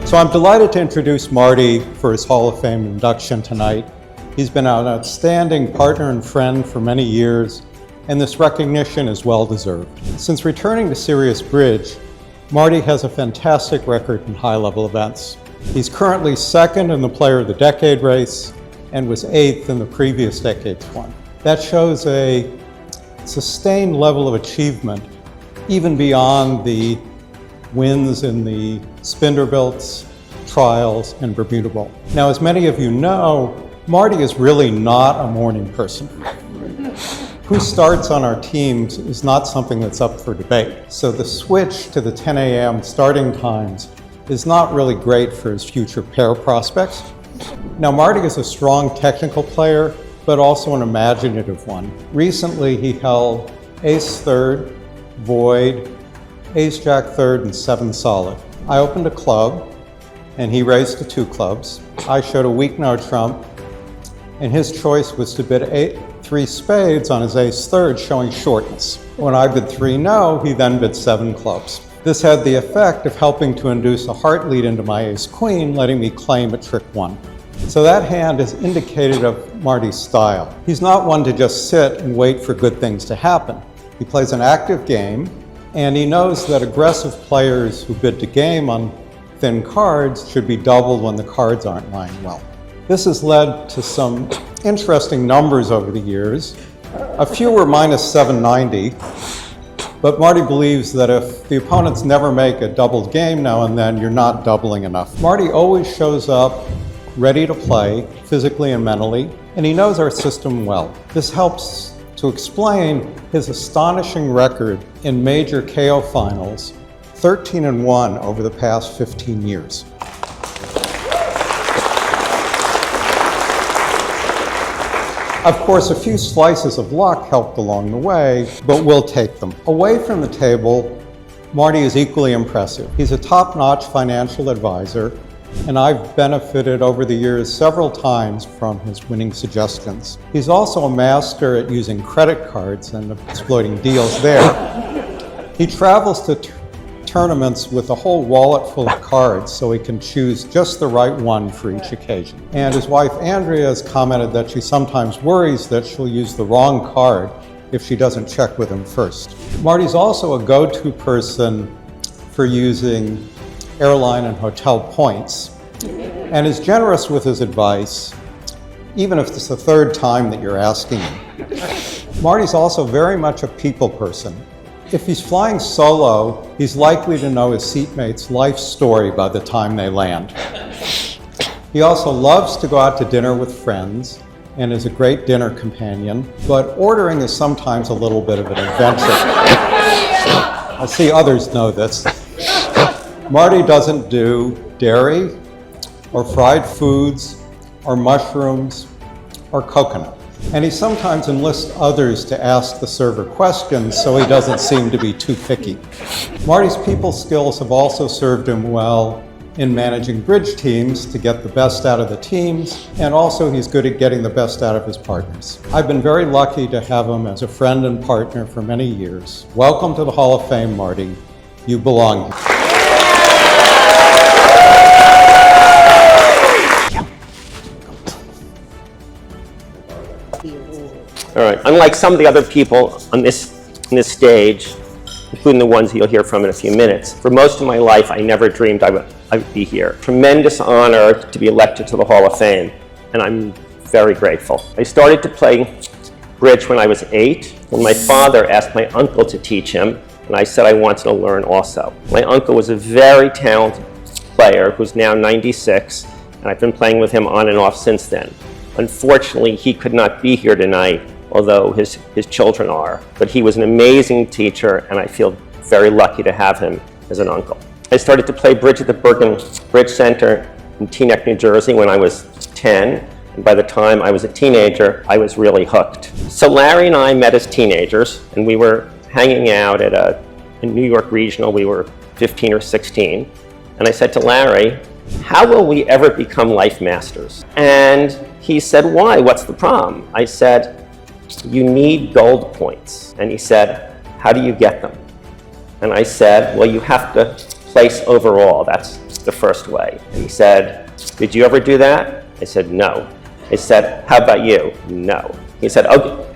So I'm delighted to introduce Marty for his Hall of Fame induction tonight. He's been an outstanding partner and friend for many years, and this recognition is well deserved. Since returning to serious bridge, Marty has a fantastic record in high-level events. He's currently second in the Player of the Decade race and was 8th in the previous decade's one. That shows a sustained level of achievement even beyond the wins in the Spinderbilts, Trials, and Bermuda Bowl. Now, as many of you know, Marty is really not a morning person. Who starts on our teams is not something that's up for debate. So the switch to the 10 a.m. starting times is not really great for his future pair prospects. Now, Marty is a strong technical player, but also an imaginative one. Recently, he held ace third, void, ace jack third, and 7 solid. I opened a club, and he raised to 2 clubs. I showed a weak no trump, and his choice was to bid 3 spades on his ace third, showing shortness. When I bid 3 no, he then bid 7 clubs. This had the effect of helping to induce a heart lead into my ace queen, letting me claim at trick 1. So that hand is indicative of Marty's style. He's not one to just sit and wait for good things to happen. He plays an active game, and he knows that aggressive players who bid to game on thin cards should be doubled when the cards aren't lying well. This has led to some interesting numbers over the years. A few were minus 790, but Marty believes that if the opponents never make a doubled game now and then, you're not doubling enough. Marty always shows up ready to play, physically and mentally, and he knows our system well. This helps to explain his astonishing record in major KO finals, 13-1 over the past 15 years. Of course, a few slices of luck helped along the way, but we'll take them. Away from the table, Marty is equally impressive. He's a top-notch financial advisor, and I've benefited over the years several times from his winning suggestions. He's also a master at using credit cards and exploiting deals there. He travels to tournaments with a whole wallet full of cards so he can choose just the right one for each occasion. And his wife Andrea has commented that she sometimes worries that she'll use the wrong card if she doesn't check with him first. Marty's also a go-to person for using airline and hotel points, and is generous with his advice, even if it's the 3rd time that you're asking him. Marty's also very much a people person. If he's flying solo, he's likely to know his seatmate's life story by the time they land. He also loves to go out to dinner with friends and is a great dinner companion, but ordering is sometimes a little bit of an adventure. I see others know this. Marty doesn't do dairy or fried foods or mushrooms or coconut. And he sometimes enlists others to ask the server questions so he doesn't seem to be too picky. Marty's people skills have also served him well in managing bridge teams to get the best out of the teams, and also he's good at getting the best out of his partners. I've been very lucky to have him as a friend and partner for many years. Welcome to the Hall of Fame, Marty. You belong here. All right, unlike some of the other people on this stage, including the ones you'll hear from in a few minutes, for most of my life, I never dreamed I would be here. Tremendous honor to be elected to the Hall of Fame, and I'm very grateful. I started to play bridge when I was 8, when my father asked my uncle to teach him, and I said I wanted to learn also. My uncle was a very talented player who's now 96, and I've been playing with him on and off since then. Unfortunately, he could not be here tonight, although his children are. But he was an amazing teacher, and I feel very lucky to have him as an uncle. I started to play bridge at the Bergen Bridge Center in Teaneck, New Jersey when I was 10. And by the time I was a teenager, I was really hooked. So Larry and I met as teenagers, and we were hanging out at a New York regional. We were 15 or 16. And I said to Larry, how will we ever become life masters? And he said, why? What's the problem? I said, you need gold points. And he said, how do you get them? And I said, well, you have to place overall. That's the first way. And he said, did you ever do that? I said, no. I said, how about you? No. He said,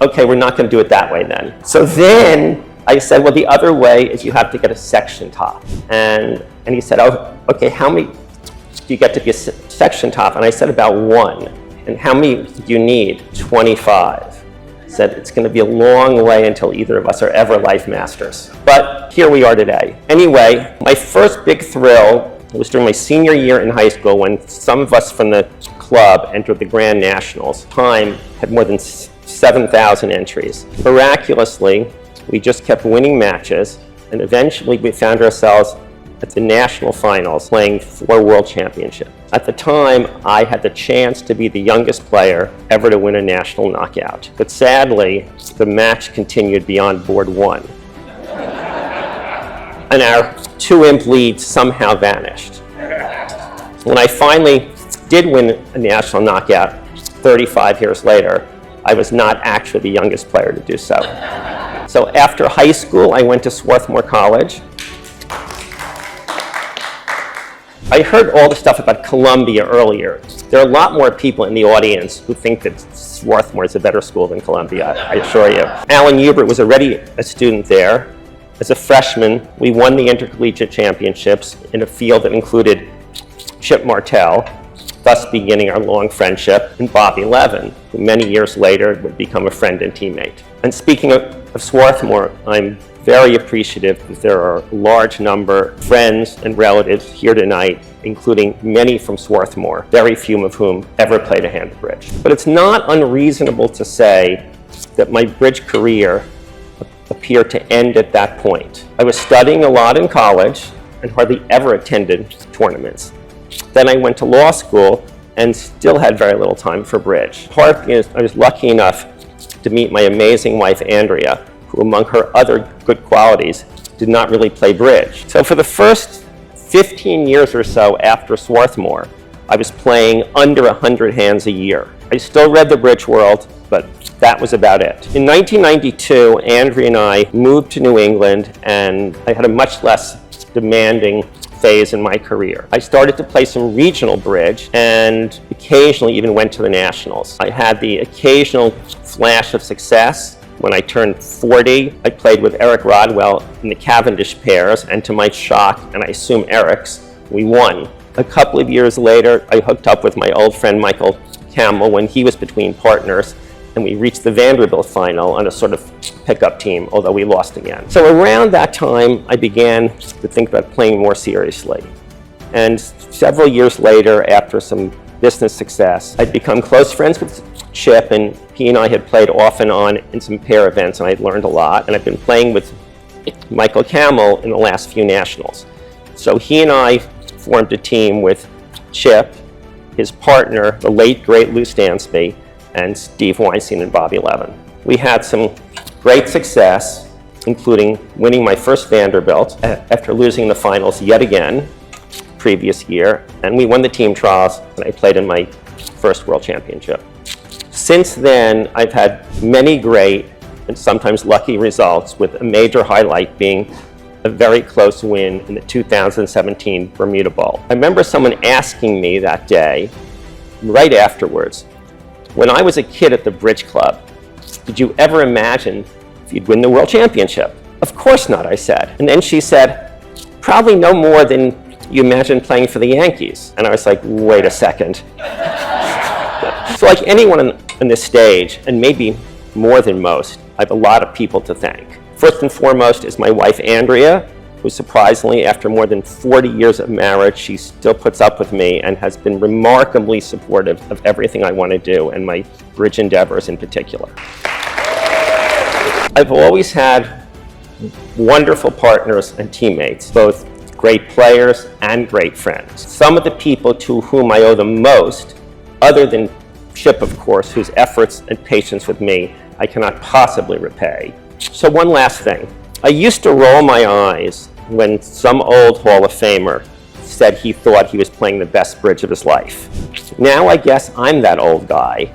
okay, we're not going to do it that way then. So then I said, well, the other way is you have to get a section top. And he said, oh, okay, how many do you get to be a section top? And I said, about 1. And how many do you need? 25. He said, it's going to be a long way until either of us are ever life masters. But here we are today. Anyway, my first big thrill was during my senior year in high school when some of us from the club entered the Grand Nationals. Time had more than 7,000 entries. Miraculously, we just kept winning matches, and eventually we found ourselves at the national finals playing for world championship. At the time, I had the chance to be the youngest player ever to win a national knockout. But sadly, the match continued beyond board 1. And our 2-imp lead somehow vanished. When I finally did win a national knockout 35 years later, I was not actually the youngest player to do so. So after high school, I went to Swarthmore College. I heard all the stuff about Columbia earlier. There are a lot more people in the audience who think that Swarthmore is a better school than Columbia, I assure you. Alan Hubert was already a student there. As a freshman, we won the intercollegiate championships in a field that included Chip Martell, thus beginning our long friendship, and Bobby Levin, who many years later would become a friend and teammate. And speaking of Swarthmore, I'm very appreciative that there are a large number of friends and relatives here tonight, including many from Swarthmore, very few of whom ever played a hand of bridge. But it's not unreasonable to say that my bridge career appeared to end at that point. I was studying a lot in college and hardly ever attended tournaments. Then I went to law school and still had very little time for bridge. Part is I was lucky enough to meet my amazing wife, Andrea, who among her other good qualities did not really play bridge. So for the first 15 years or so after Swarthmore, I was playing under 100 hands a year. I still read the bridge world, but that was about it. In 1992, Andrea and I moved to New England, and I had a much less demanding phase in my career. I started to play some regional bridge and occasionally even went to the nationals. I had the occasional flash of success. When I turned 40, I played with Eric Rodwell in the Cavendish pairs, and to my shock, and I assume Eric's, we won. A couple of years later, I hooked up with my old friend Michael Camel when he was between partners, and we reached the Vanderbilt final on a sort of pickup team, although we lost again. So around that time, I began to think about playing more seriously. And several years later, after some business success, I'd become close friends with Chip, and he and I had played off and on in some pair events, and I'd learned a lot. And I've been playing with Michael Camel in the last few nationals. So he and I formed a team with Chip, his partner, the late, great Lou Stansby, and Steve Weinstein and Bobby Levin. We had some great success, including winning my first Vanderbilt after losing the finals yet again previous year, and we won the team trials, and I played in my first world championship. Since then, I've had many great and sometimes lucky results, with a major highlight being a very close win in the 2017 Bermuda Bowl. I remember someone asking me that day, right afterwards, when I was a kid at the Bridge Club, did you ever imagine if you'd win the World Championship? Of course not, I said. And then she said, probably no more than you imagine playing for the Yankees. And I was like, wait a second. So like anyone on this stage, and maybe more than most, I have a lot of people to thank. First and foremost is my wife, Andrea, who surprisingly, after more than 40 years of marriage, she still puts up with me and has been remarkably supportive of everything I want to do, and my bridge endeavors in particular. I've always had wonderful partners and teammates, both great players and great friends. Some of the people to whom I owe the most, other than Chip, of course, whose efforts and patience with me I cannot possibly repay. So one last thing. I used to roll my eyes when some old Hall of Famer said he thought he was playing the best bridge of his life. Now I guess I'm that old guy,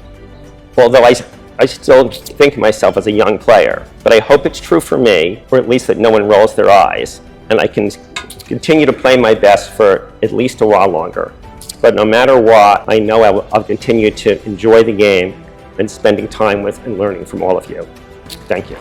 although I still think of myself as a young player. But I hope it's true for me, or at least that no one rolls their eyes, and I can continue to play my best for at least a while longer. But no matter what, I know I'll continue to enjoy the game and spending time with and learning from all of you. Thank you.